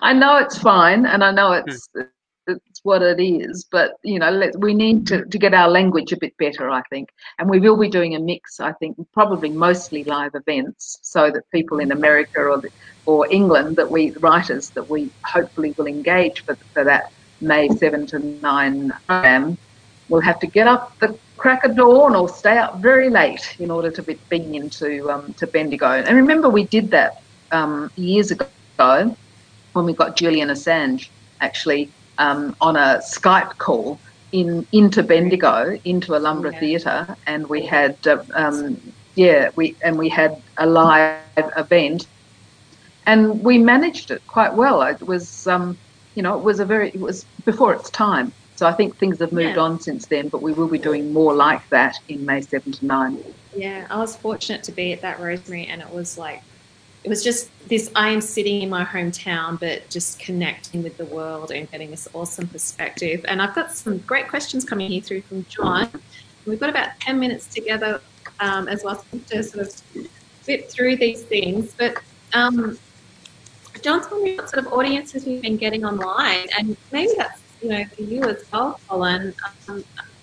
I know it's fine, and I know it's what it is, but we need to get our language a bit better, I think, and we will be doing a mix, I think, probably mostly live events, so that people in America or England, writers that we hopefully will engage for that May 7 to 9 program, will have to get up the crack of dawn or stay up very late in order to be into to Bendigo. And remember, we did that years ago when we got Julian Assange actually on a Skype call into Bendigo, into Alhambra Theatre, and we had we had a live event, and we managed it quite well. It was it was before its time. So I think things have moved on since then, but we will be doing more like that in May 7 to 9. Yeah, I was fortunate to be at that, Rosemary, and it was just this, I am sitting in my hometown, but just connecting with the world and getting this awesome perspective. And I've got some great questions coming here through from John. We've got about 10 minutes together as well to sort of flip through these things. But John's wondering what sort of audiences we've been getting online, and maybe that's you know, for you as well, Colin.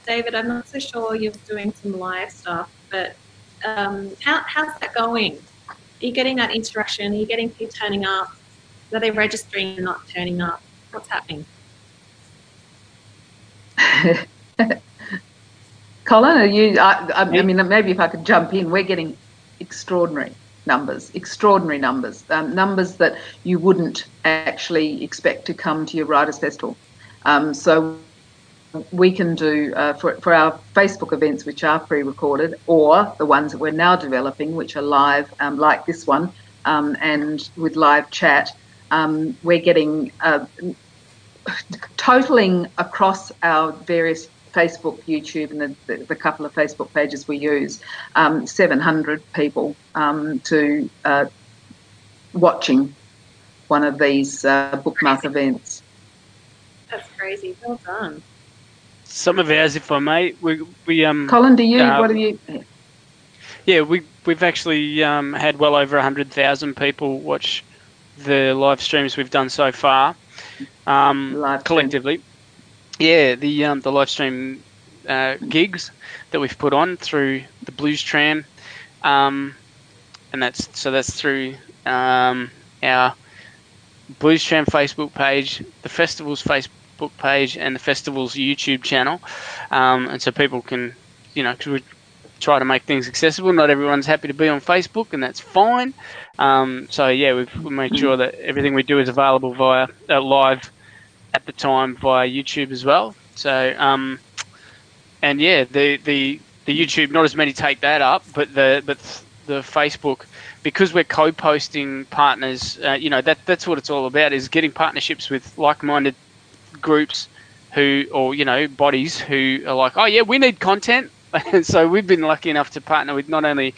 David, I'm not so sure you're doing some live stuff, but how's that going? Are you getting that interaction? Are you getting people turning up? Are they registering and not turning up? What's happening? Colin, are you? I mean, maybe if I could jump in, we're getting extraordinary numbers, numbers that you wouldn't actually expect to come to your Writers Festival. So we can do, for our Facebook events, which are pre-recorded, or the ones that we're now developing, which are live, like this one, and with live chat, we're getting, totaling across our various Facebook, YouTube, and the couple of Facebook pages we use, 700 people to watching one of these bookmark events. That's crazy. Well done. Some of ours, if I may, we Colin, do you? What have you? Yeah, we've actually had well over 100,000 people watch the live streams we've done so far, collectively. Yeah, the live stream gigs that we've put on through the Blues Tram, and that's through our Blues Tram Facebook page, the festival's Facebook page, and the festival's YouTube channel, and so people can, you know, we try to make things accessible. Not everyone's happy to be on Facebook, and that's fine. So yeah, we've made sure that everything we do is available via live at the time via YouTube as well. So and yeah, the YouTube, not as many take that up, but the Facebook, because we're co-posting partners, you know, that's what it's all about, is getting partnerships with like-minded groups who, or, you know, bodies who are like, oh yeah, we need content. So we've been lucky enough to partner with not only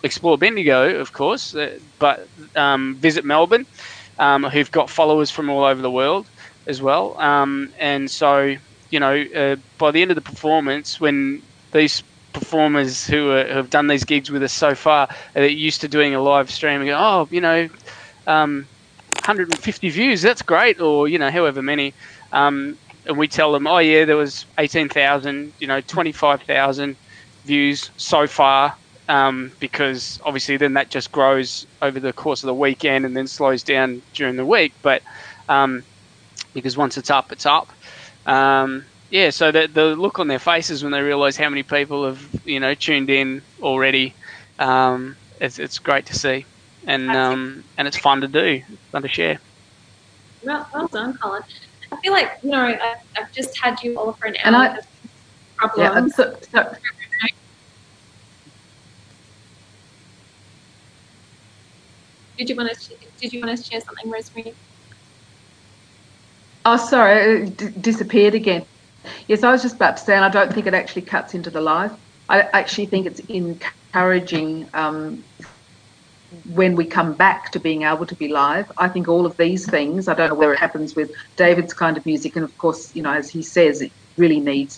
Explore Bendigo, of course, but Visit Melbourne, who've got followers from all over the world as well. And so, you know, by the end of the performance, when these performers who have done these gigs with us so far are used to doing a live stream and go, oh, you know, 150 views, that's great, or, you know, however many. And we tell them, oh yeah, there was 18,000, you know, 25,000 views so far, because obviously then that just grows over the course of the weekend and then slows down during the week. But because once it's up, it's up. Yeah, so the look on their faces when they realise how many people have, you know, tuned in already, it's great to see, and it's fun to do, fun to share. Well done, Colin. I feel like, you know, I've just had you all for an hour. And problems. Yeah, Did you want to share something, Rosemary? Oh, sorry, it disappeared again. Yes, I was just about to say, and I don't think it actually cuts into the live. I actually think it's encouraging when we come back to being able to be live. I think all of these things, I don't know where it happens with David's kind of music, and of course, you know, as he says, you really need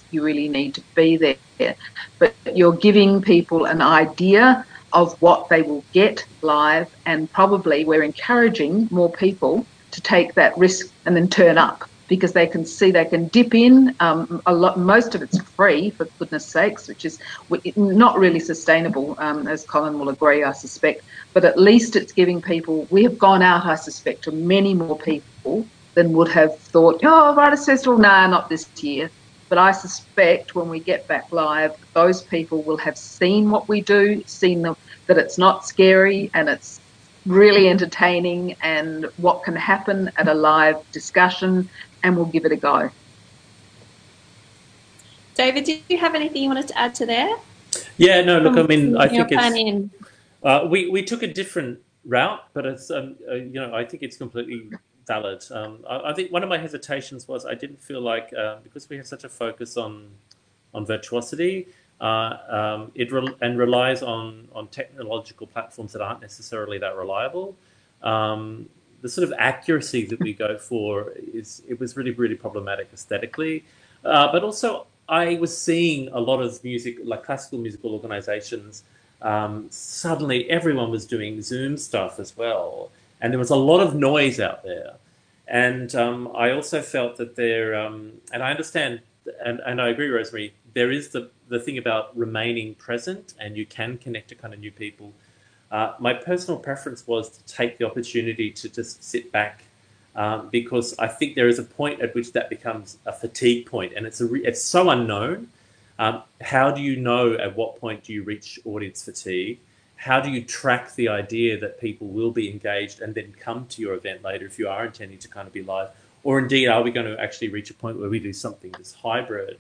to be there. But you're giving people an idea of what they will get live, and probably we're encouraging more people to take that risk and then turn up, because they can see, they can dip in. Most of it's free, for goodness sakes, which is not really sustainable, as Colin will agree, I suspect. But at least it's giving people, we have gone out, I suspect, to many more people than would have thought, oh, Writers Festival, nah, not this year. But I suspect when we get back live, those people will have seen what we do, seen that it's not scary and it's really entertaining, and what can happen at a live discussion, and we'll give it a go. David, did you have anything you wanted to add to there? Yeah, no, look, I mean, I think it's, we took a different route, but it's, you know, I think it's completely valid. I think one of my hesitations was I didn't feel like, because we have such a focus on virtuosity, it relies on technological platforms that aren't necessarily that reliable. The sort of accuracy that we go for it was really, really problematic aesthetically. But also I was seeing a lot of music, like classical musical organizations, suddenly everyone was doing Zoom stuff as well. And there was a lot of noise out there. And I also felt that there, and I understand, and I agree, Rosemary, there is the thing about remaining present, and you can connect to kind of new people. My personal preference was to take the opportunity to just sit back, because I think there is a point at which that becomes a fatigue point, and it's so unknown. How do you know at what point do you reach audience fatigue? How do you track the idea that people will be engaged and then come to your event later if you are intending to kind of be live? Or indeed, are we going to actually reach a point where we do something that's hybrid?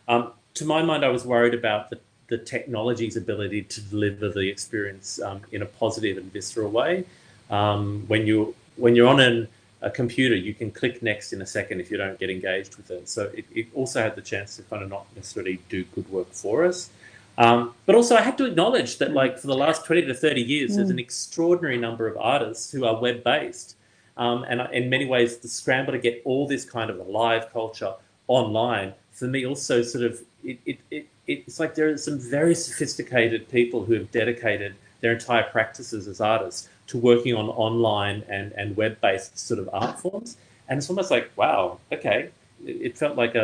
To my mind, I was worried about the technology's ability to deliver the experience in a positive and visceral way. When you're on a computer, you can click next in a second if you don't get engaged with it. So it also had the chance to kind of not necessarily do good work for us. But also I had to acknowledge that, like, for the last 20 to 30 years, there's an extraordinary number of artists who are web-based. And in many ways, the scramble to get all this kind of a live culture online, for me also sort of, it's like there are some very sophisticated people who have dedicated their entire practices as artists to working on online and web-based sort of art forms. And it's almost like, wow, okay. It felt like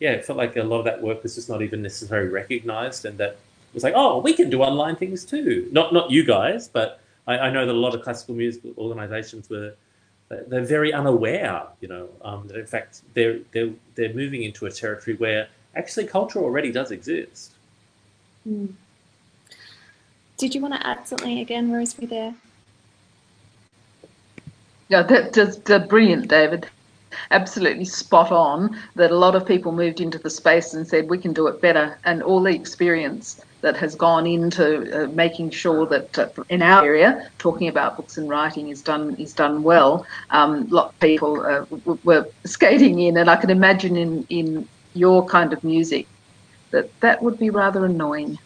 it felt like a lot of that work was just not even necessarily recognized, and that it was like, oh, we can do online things too. Not you guys, but I know that a lot of classical music organizations they're very unaware, that in fact they're moving into a territory where actually culture already does exist. Did you want to add something again, Rosemary, there? Yeah, that's brilliant, David. Absolutely spot on, that a lot of people moved into the space and said we can do it better, and all the experience that has gone into making sure that in our area, talking about books and writing is done well. A lot of people were skating in, and I can imagine in your kind of music that would be rather annoying.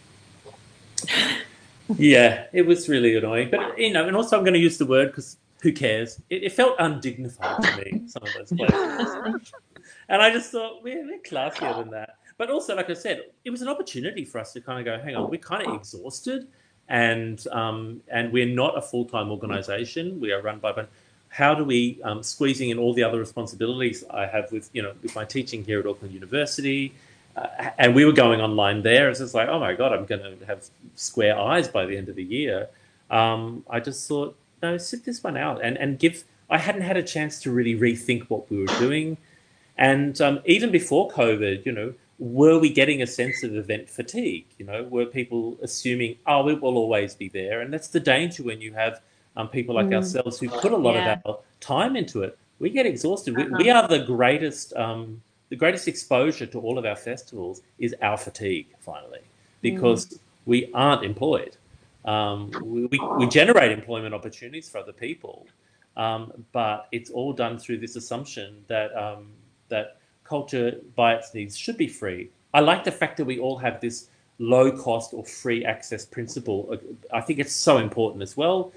Yeah, it was really annoying, but and also I'm going to use the word because who cares? It felt undignified to me, some of those places. And I just thought, we're classier than that. But also, like I said, it was an opportunity for us to kind of go, hang on, we're kind of exhausted, and we're not a full-time organisation. We are run by, but how do we, squeezing in all the other responsibilities I have with my teaching here at Auckland University, and we were going online there. It's just like, oh my God, I'm going to have square eyes by the end of the year. I just thought, no, sit this one out and give. I hadn't had a chance to really rethink what we were doing, and even before COVID, were we getting a sense of event fatigue? Were people assuming, oh, it will always be there? And that's the danger when you have people like ourselves who put a lot of our time into it. We get exhausted. We are the greatest exposure to all of our festivals is our fatigue, finally, because we aren't employed. We generate employment opportunities for other people, but it's all done through this assumption that culture by its needs should be free. I like the fact that we all have this low cost or free access principle. I think it's so important as well.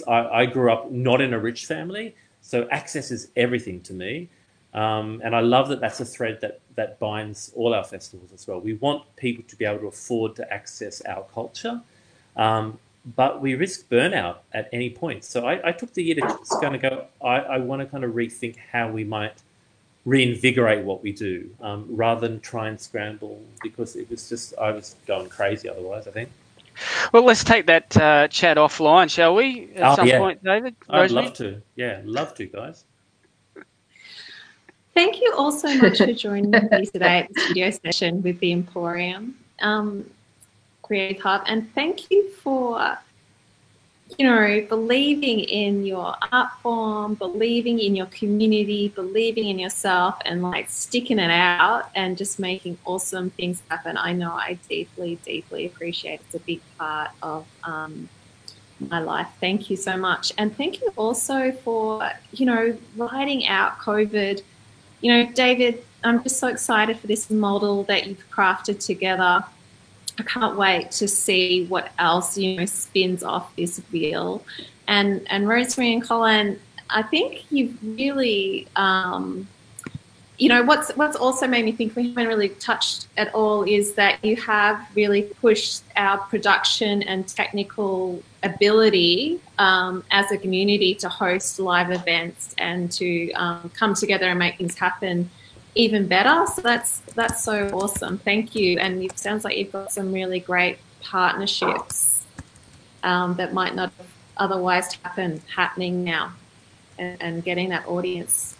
I grew up not in a rich family, so access is everything to me. And I love that that's a thread that binds all our festivals as well. We want people to be able to afford to access our culture. But we risk burnout at any point. So I took the year to just kind of go, I want to kind of rethink how we might reinvigorate what we do, rather than try and scramble, because it was just, I was going crazy otherwise, I think. Well, let's take that chat offline, shall we, at some point, David? I'd love to. Yeah, love to, guys. Thank you all so much for joining me today at the studio session with the Emporium Creative Hub, and thank you for believing in your art form, believing in your community, believing in yourself, and like sticking it out and just making awesome things happen. I know I deeply, deeply appreciate it. It's a big part of my life. Thank you so much. And thank you also for, riding out COVID. David, I'm just so excited for this model that you've crafted together. I can't wait to see what else, spins off this wheel. And Rosemary and Colin, I think you've really you know, what's also made me think we haven't really touched at all is that you have really pushed our production and technical ability as a community to host live events and to come together and make things happen even better. So that's so awesome. Thank you. And it sounds like you've got some really great partnerships that might not have otherwise happening now, and getting that audience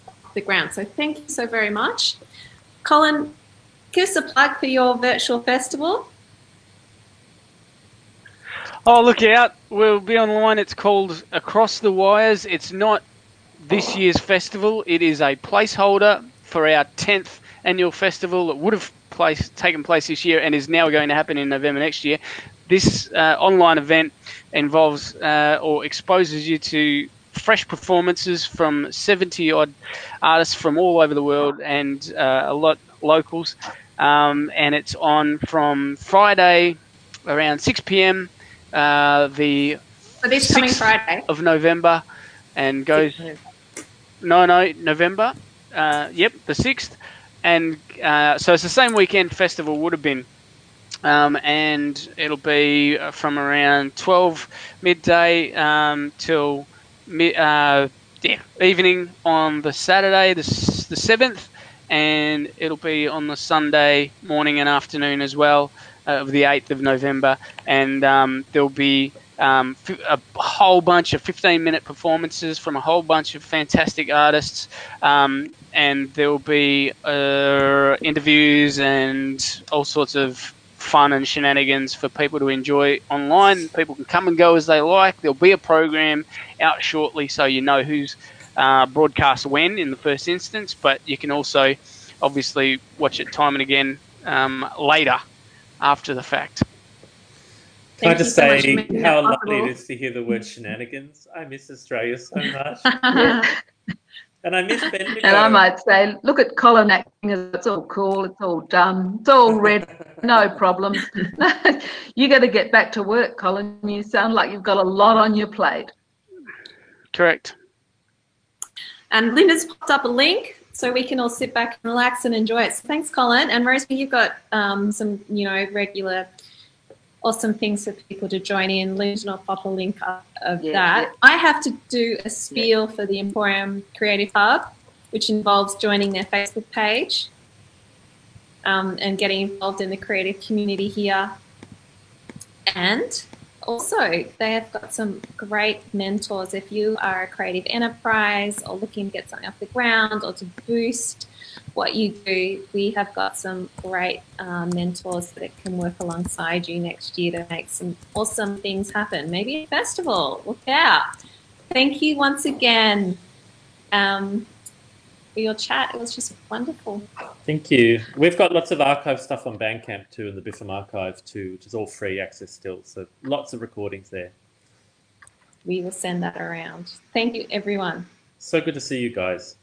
off the ground. So thank you so very much. Colin, give us a plug for your virtual festival. Oh, look out. We'll be online. It's called Across the Wires. It's not this year's festival. It is a placeholder for our 10th annual festival that would have taken place this year and is now going to happen in November next year. This online event involves or exposes you to fresh performances from 70-odd artists from all over the world and a lot locals. And it's on from Friday around 6 p.m. The this coming Friday of November, and goes November. Yep, the 6th, and so it's the same weekend festival would have been, and it'll be from around 12 midday till evening on the Saturday, the 7th, and it'll be on the Sunday morning and afternoon as well of the 8th of November, and there'll be a whole bunch of 15-minute performances from a whole bunch of fantastic artists, and there'll be interviews and all sorts of fun and shenanigans for people to enjoy online. People can come and go as they like. There'll be a program out shortly so you know who's broadcast when in the first instance, but you can also obviously watch it time and again later after the fact. Can I just say how lovely it is to hear the word shenanigans? I miss Australia so much. Yeah. And I miss Bendigo. And I might say, look at Colin acting as it's all cool, it's all done, it's all ready, no problems. You got to get back to work, Colin. You sound like you've got a lot on your plate. Correct. And Linda's popped up a link so we can all sit back and relax and enjoy it. So thanks, Colin. And Rosemary, you've got some, regular awesome things for people to join in. Linda will pop a link up of that. Yeah. I have to do a spiel for the Emporium Creative Hub, which involves joining their Facebook page and getting involved in the creative community here. And also, they have got some great mentors. If you are a creative enterprise or looking to get something off the ground or to boost what you do, we have got some great mentors that can work alongside you next year to make some awesome things happen. Maybe a festival. Look out. Thank you once again for your chat. It was just wonderful. Thank you. We've got lots of archive stuff on Bandcamp too, and the Biffam Archive too, which is all free access still. So lots of recordings there. We will send that around. Thank you, everyone. So good to see you guys.